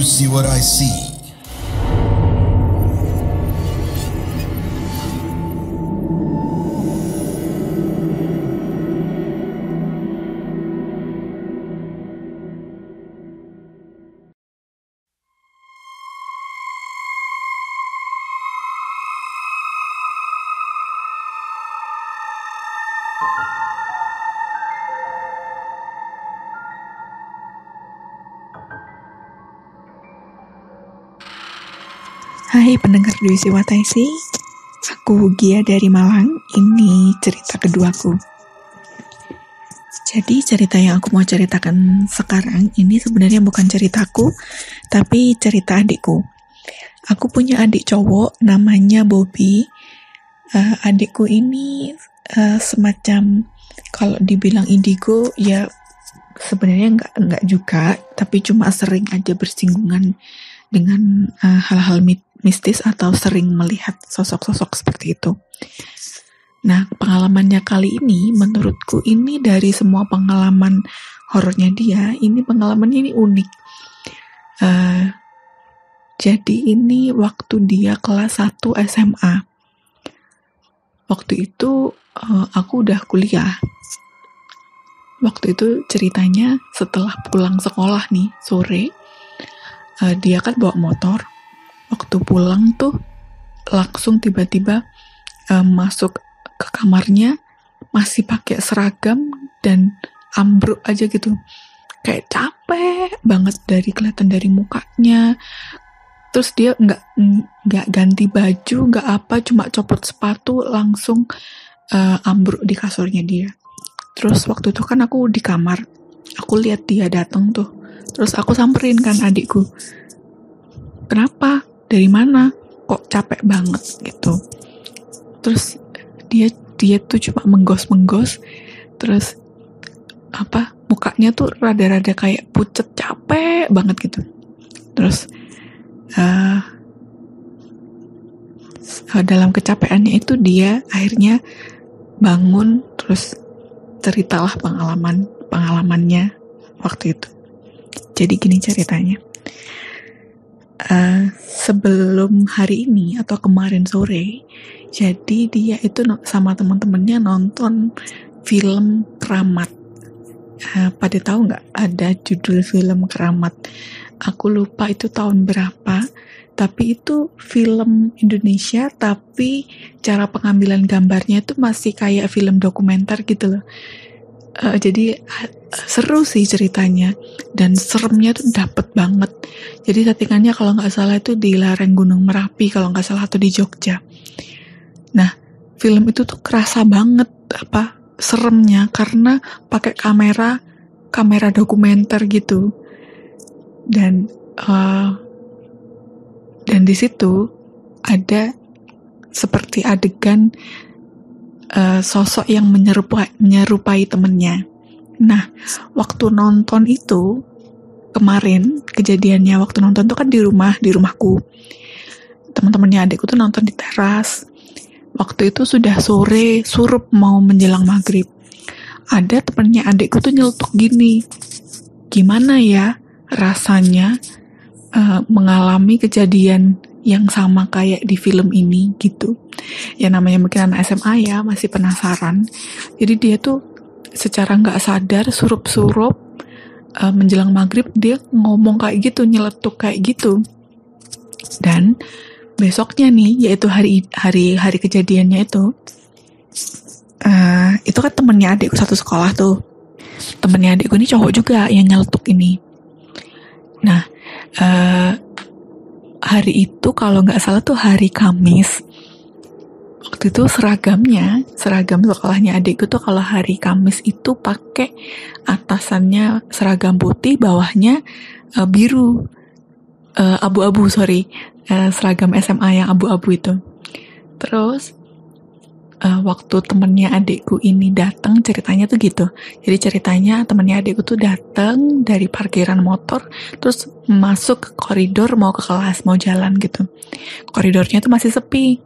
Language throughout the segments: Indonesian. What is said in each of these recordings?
see what I see? Hai pendengar Duisi Wataisi, aku Gia dari Malang. Ini cerita keduaku. Jadi cerita yang aku mau ceritakan sekarang ini sebenarnya bukan ceritaku, tapi cerita adikku. Aku punya adik cowok namanya Bobby. Adikku ini semacam, kalau dibilang indigo ya sebenarnya enggak juga, tapi cuma sering aja bersinggungan dengan hal-hal mistis atau sering melihat sosok-sosok seperti itu. Nah, pengalamannya kali ini menurutku ini dari semua pengalaman horornya dia, ini pengalamannya ini unik. Jadi ini waktu dia kelas 1 SMA. Waktu itu aku udah kuliah. Waktu itu ceritanya setelah pulang sekolah nih sore, dia kan bawa motor. Waktu pulang tuh langsung tiba-tiba masuk ke kamarnya masih pakai seragam dan ambruk aja gitu, kayak capek banget kelihatan dari mukanya. Terus dia nggak ganti baju, nggak apa, cuma copot sepatu langsung ambruk di kasurnya dia. Terus waktu itu kan aku di kamar, aku lihat dia datang tuh. Terus aku samperin kan adikku, kenapa? Dari mana? Kok capek banget gitu. Terus dia tuh cuma menggos-menggos. Terus mukanya tuh rada-rada kayak pucet, capek banget gitu. Terus dalam kecapeannya itu dia akhirnya bangun. Terus ceritalah pengalamannya waktu itu. Jadi gini ceritanya. Sebelum hari ini atau kemarin sore, jadi dia itu sama teman-temannya nonton film Keramat. Pada tahu nggak ada judul film Keramat? Aku lupa itu tahun berapa, tapi itu film Indonesia, tapi cara pengambilan gambarnya itu masih kayak film dokumenter gitu loh. Jadi seru sih ceritanya, dan seremnya tuh dapet banget. Jadi settingannya kalau nggak salah itu di lereng Gunung Merapi, kalau nggak salah, atau di Jogja. Nah, film itu tuh kerasa banget seremnya karena pakai kamera dokumenter gitu. Dan di situ ada seperti adegan sosok yang menyerupai temennya. Nah, waktu nonton itu kemarin, kejadiannya waktu nonton tuh kan di rumahku. Teman-temannya adikku tuh nonton di teras. Waktu itu sudah sore, surup mau menjelang maghrib. Ada temennya adikku tuh nyeletuk gini, gimana ya rasanya mengalami kejadian yang sama kayak di film ini gitu. Ya namanya mungkin anak SMA ya, masih penasaran. Jadi dia tuh secara nggak sadar surup-surup menjelang maghrib dia ngomong kayak gitu, nyeletuk kayak gitu. Dan besoknya nih, yaitu hari kejadiannya itu kan temennya adikku satu sekolah tuh. Temennya adikku ini cowok juga yang nyeletuk ini. Nah, hari itu kalau nggak salah tuh hari Kamis. Waktu itu seragam sekolahnya adikku tuh kalau hari Kamis itu pakai atasannya seragam putih, bawahnya biru, abu-abu, seragam SMA yang abu-abu itu. Terus waktu temennya adikku ini datang, ceritanya tuh gitu. Jadi ceritanya temennya adikku tuh datang dari parkiran motor, terus masuk ke koridor mau ke kelas, mau jalan gitu. Koridornya tuh masih sepi.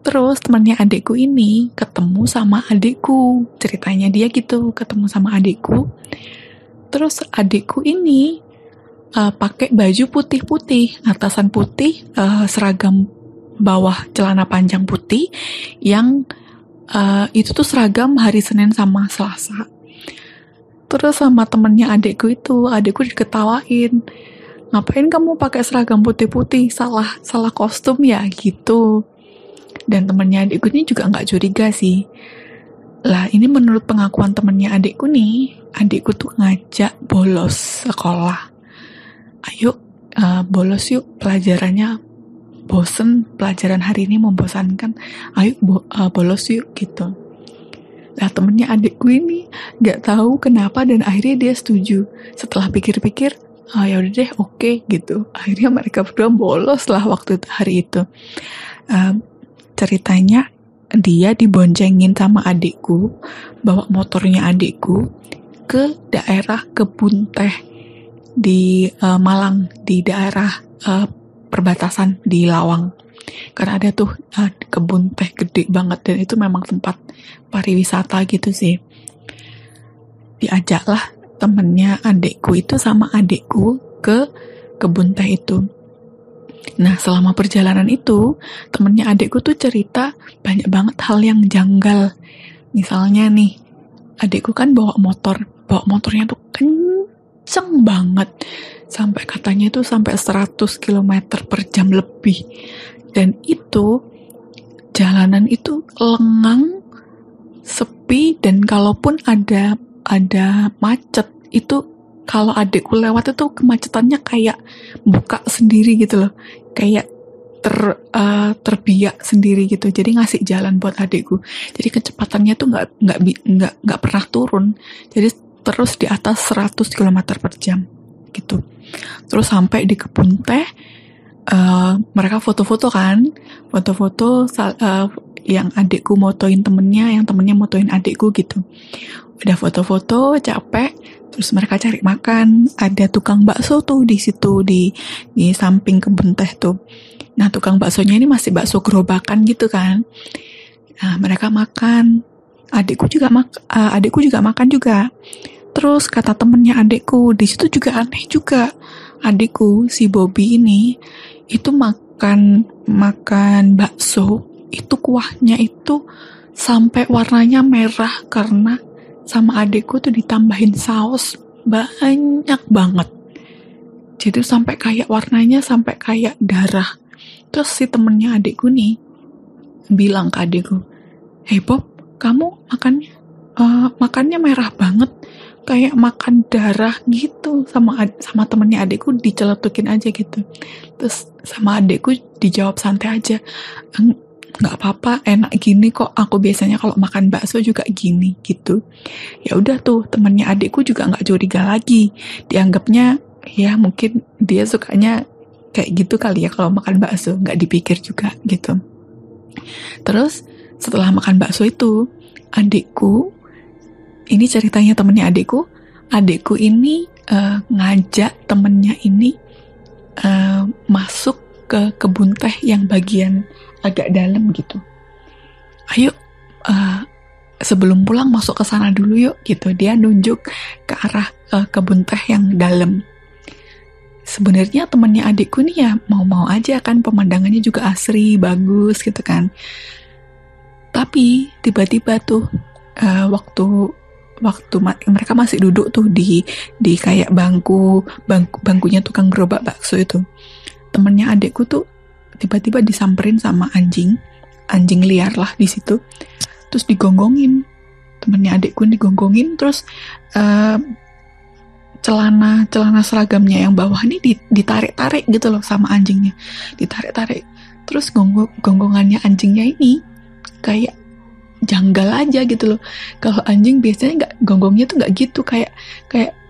Terus temennya adikku ini ketemu sama adikku. Ceritanya dia gitu, ketemu sama adikku. Terus adikku ini pakai baju putih-putih, atasan putih, seragam bawah celana panjang putih, yang itu tuh seragam hari Senin sama Selasa. Terus sama temennya adikku diketawain, ngapain kamu pakai seragam putih-putih, salah kostum ya gitu. Dan temennya adikku ini juga nggak curiga sih. Lah ini menurut pengakuan temennya adikku nih, adikku tuh ngajak bolos sekolah. Ayo bolos yuk, pelajarannya bosen, pelajaran hari ini membosankan, ayo bolos yuk gitu. Nah temennya adikku ini nggak tahu kenapa dan akhirnya dia setuju. Setelah pikir-pikir, ya udah deh, oke gitu. Akhirnya mereka berdua bolos lah waktu itu, hari itu. Ceritanya dia diboncengin sama adikku, bawa motornya adikku ke daerah Kebun Teh di Malang, di daerah perbatasan di Lawang. Karena ada tuh kebun teh gede banget dan itu memang tempat pariwisata gitu sih. Diajaklah temennya adikku itu sama adikku ke kebun teh itu. Nah selama perjalanan itu temennya adikku tuh cerita banyak banget hal yang janggal. Misalnya nih, adikku kan bawa motornya tuh kenceng banget, sampai katanya itu sampai 100 km per jam lebih. Dan itu jalanan itu lengang, sepi, dan kalaupun ada macet itu, kalau adikku lewat itu kemacetannya kayak buka sendiri gitu loh, kayak terbiak sendiri gitu. Jadi ngasih jalan buat adikku. Jadi kecepatannya tuh nggak pernah turun. Jadi terus di atas 100 km per jam gitu. Terus sampai di kebun teh, mereka foto-foto kan, yang adikku motoin temennya, yang temennya motoin adikku gitu. Udah foto-foto, capek, terus mereka cari makan. Ada tukang bakso tuh di situ, di samping kebun teh tuh. Nah tukang baksonya ini masih bakso gerobakan gitu kan. Nah mereka makan, adikku juga makan juga. Terus kata temennya adikku, di situ juga aneh juga. Adikku si Bobby ini itu makan bakso, itu kuahnya itu sampai warnanya merah karena sama adikku tuh ditambahin saus banyak banget. Jadi sampai kayak warnanya sampai kayak darah. Terus si temennya adikku nih bilang ke adikku, "Hey Bob, kamu makannya merah banget, kayak makan darah gitu." Sama temennya adikku diceletukin aja gitu. Terus sama adikku dijawab santai aja, "Nggak apa-apa, enak gini kok, aku biasanya kalau makan bakso juga gini," gitu. Ya udah tuh, temennya adikku juga nggak curiga lagi. Dianggapnya ya mungkin dia sukanya kayak gitu kali ya kalau makan bakso, nggak dipikir juga gitu. Terus setelah makan bakso itu, adikku, ini ceritanya temennya adikku ini ngajak temennya ini masuk ke kebun teh yang bagian agak dalam gitu. "Ayo, sebelum pulang masuk ke sana dulu yuk," gitu. Dia nunjuk ke arah kebun teh yang dalam. Sebenarnya temennya adikku nih ya mau-mau aja kan, pemandangannya juga asri, bagus gitu kan. Tapi tiba-tiba tuh waktu mereka masih duduk tuh di kayak bangkunya tukang gerobak bakso itu, temennya adikku tuh tiba-tiba disamperin sama anjing liar lah di situ. Terus digonggongin, temennya adikku digonggongin, terus celana seragamnya yang bawah ini ditarik-tarik gitu loh sama anjingnya, ditarik-tarik. Terus gonggongannya anjingnya ini kayak janggal aja gitu loh. Kalau anjing biasanya gonggongnya tuh nggak gitu, kayak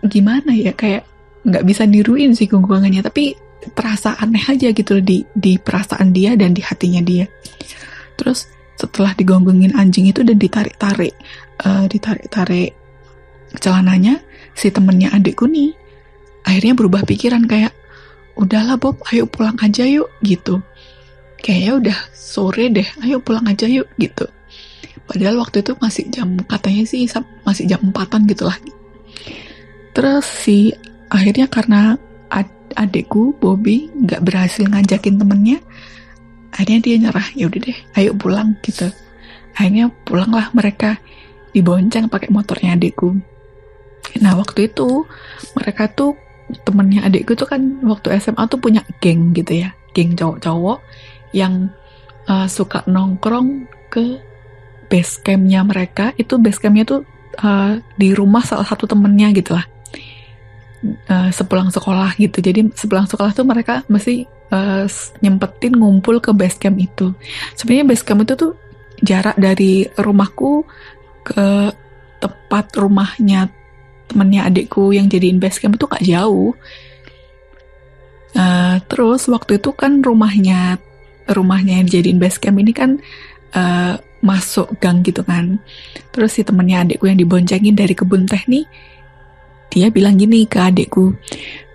gimana ya, kayak nggak bisa niruin sih gonggongannya, tapi terasa aneh aja gitu loh di perasaan dia dan di hatinya dia. Terus setelah digonggongin anjing itu dan ditarik-tarik celananya, si temennya adikku nih akhirnya berubah pikiran, kayak, "Udahlah Bob, ayo pulang aja yuk," gitu. Kayaknya udah sore deh, "Ayo pulang aja yuk," gitu. Padahal waktu itu masih katanya sih masih jam 4-an gitu lah. Terus akhirnya karena adikku Bobby nggak berhasil ngajakin temennya. Akhirnya dia nyerah, ya udah deh, ayo pulang gitu. Akhirnya pulanglah mereka, dibonceng pakai motornya adikku. Nah waktu itu mereka tuh, temennya adikku tuh kan waktu SMA tuh punya geng gitu ya, geng cowok-cowok yang suka nongkrong ke base campnya mereka. Itu base campnya tuh di rumah salah satu temennya gitu lah, sepulang sekolah gitu. Jadi sepulang sekolah tuh mereka mesti nyempetin ngumpul ke base camp itu. Sebenarnya base camp itu tuh jarak dari rumahku ke tempat rumahnya temennya adikku yang jadiin base camp itu gak jauh. Terus waktu itu kan rumahnya yang jadiin base camp ini kan masuk gang gitu kan. Terus si temennya adikku yang diboncengin dari kebun teh nih, dia bilang gini ke adikku,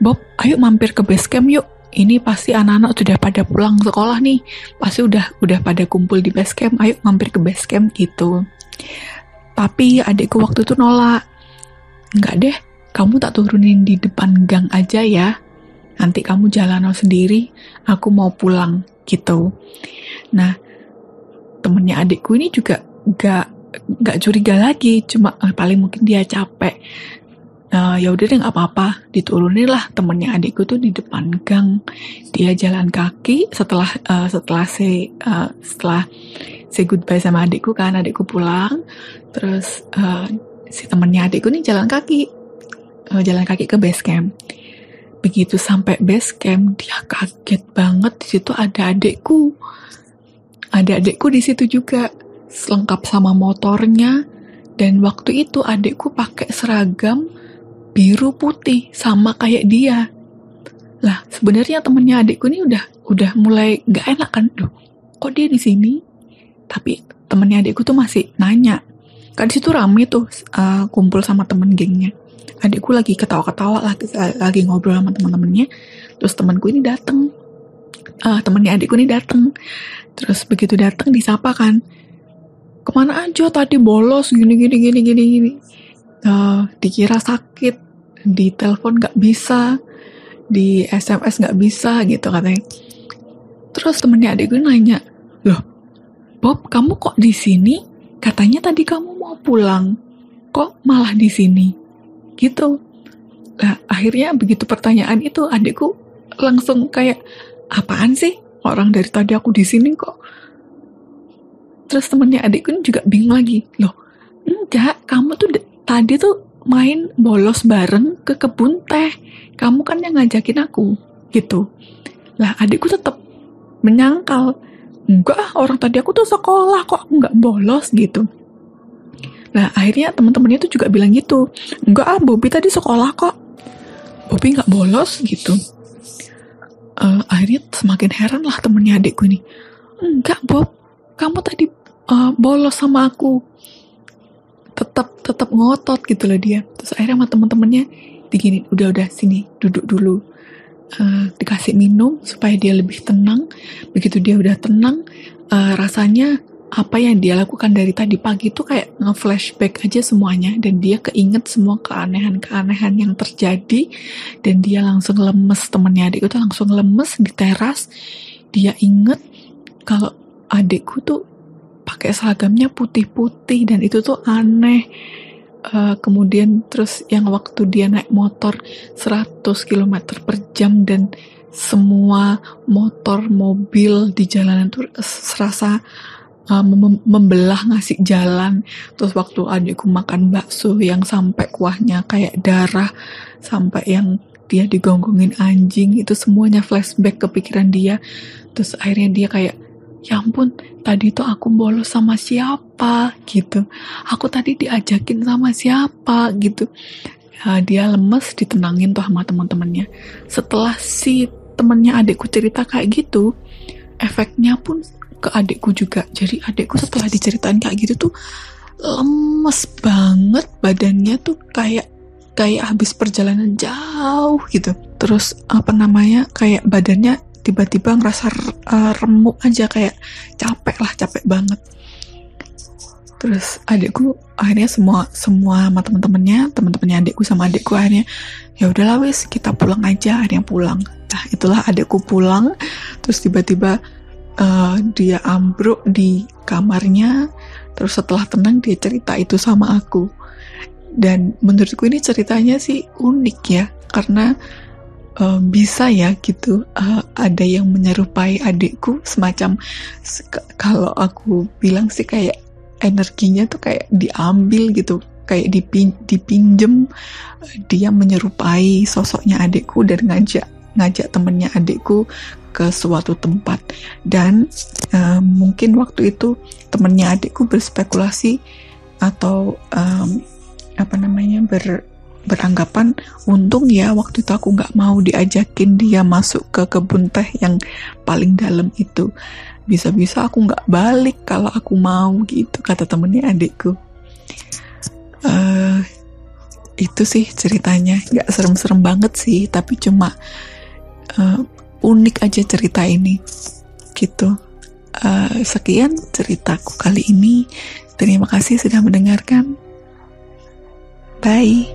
Bob, ayo mampir ke base camp yuk. Ini pasti anak-anak sudah pada pulang sekolah nih, pasti udah pada kumpul di base camp, ayo mampir ke base camp gitu. Tapi adikku waktu itu nolak. Enggak deh, kamu tak turunin di depan gang aja ya, nanti kamu jalan sendiri, aku mau pulang gitu. Nah temennya adikku ini juga gak curiga lagi, cuma paling mungkin dia capek. Ya udah deh, nggak apa-apa, diturunin lah temennya adikku tuh di depan gang. Dia jalan kaki setelah say goodbye sama adikku kan, adikku pulang. Terus si temennya adikku nih jalan kaki ke base camp. Begitu sampai base camp, dia kaget banget, di situ ada adikku di situ juga, lengkap sama motornya. Dan waktu itu adikku pakai seragam biru putih sama kayak dia. Lah sebenarnya temennya adikku ini udah mulai nggak enak kan, loh kok dia di sini? Tapi temennya adikku tuh masih nanya. Kan di situ rame tuh kumpul sama temen gengnya. Adikku lagi ketawa-ketawa lagi ngobrol sama teman-temannya. Terus temanku ini datang. Temennya adikku ini datang. Terus begitu datang disapa kan, kemana aja tadi bolos gini. Dikira sakit, di telepon gak bisa, di SMS gak bisa gitu katanya. Terus temennya adikku nanya, loh Bob, kamu kok di sini? Katanya tadi kamu mau pulang, kok malah di sini? Gitu. Nah akhirnya begitu pertanyaan itu, adikku langsung kayak, apaan sih? Orang dari tadi aku di sini kok. Terus temennya adikku juga bingung lagi, loh enggak, kamu tuh tadi tuh main bolos bareng ke kebun teh, kamu kan yang ngajakin aku gitu. Lah adikku tetap menyangkal, enggak, orang tadi aku tuh sekolah kok, aku nggak bolos gitu. Nah akhirnya teman-temannya tuh juga bilang gitu, enggak Bobby tadi sekolah kok, Bobby nggak bolos gitu. Akhirnya semakin heran lah temennya adikku ini, enggak Bob, kamu tadi bolos sama aku. Tetap ngotot gitu loh dia. Terus akhirnya sama temen-temennya digini, udah sini duduk dulu, dikasih minum supaya dia lebih tenang. Begitu dia udah tenang, rasanya apa yang dia lakukan dari tadi pagi itu kayak nge-flashback aja semuanya, dan dia keinget semua keanehan-keanehan yang terjadi, dan dia langsung lemes. Temennya adikku tuh langsung lemes di teras. Dia inget kalau adikku tuh pakai seragamnya putih-putih dan itu tuh aneh. Kemudian terus yang waktu dia naik motor 100 km per jam dan semua motor mobil di jalanan tuh serasa membelah ngasih jalan. Terus waktu adikku makan bakso yang sampai kuahnya kayak darah, sampai yang dia digonggongin anjing, itu semuanya flashback ke pikiran dia. Terus akhirnya dia kayak, ya ampun, tadi tuh aku bolos sama siapa gitu, aku tadi diajakin sama siapa gitu. Dia lemes, ditenangin tuh sama teman-temannya. Setelah si temennya adikku cerita kayak gitu, efeknya pun ke adikku juga. Jadi adikku setelah diceritain kayak gitu tuh lemes banget, badannya tuh kayak habis perjalanan jauh gitu. Terus kayak badannya tiba-tiba ngerasa remuk aja, kayak capek banget. Terus adikku akhirnya semua sama teman-temannya adikku sama adikku akhirnya ya udahlah wes kita pulang aja, akhirnya pulang. Nah itulah adikku pulang, terus tiba-tiba dia ambruk di kamarnya, terus setelah tenang dia cerita itu sama aku. Dan menurutku ini ceritanya sih unik ya, karena bisa ya gitu, ada yang menyerupai adikku semacam, kalau aku bilang sih kayak energinya tuh kayak diambil gitu, kayak dipinjem, dia menyerupai sosoknya adikku dan ngajak temennya adikku ke suatu tempat. Dan mungkin waktu itu temennya adikku berspekulasi atau beranggapan untung ya waktu itu aku nggak mau diajakin dia masuk ke kebun teh yang paling dalam itu, bisa-bisa aku nggak balik kalau aku mau gitu, kata temennya adikku. Itu sih ceritanya, nggak serem-serem banget sih, tapi cuma unik aja cerita ini gitu. Sekian ceritaku kali ini, terima kasih sudah mendengarkan. Bye.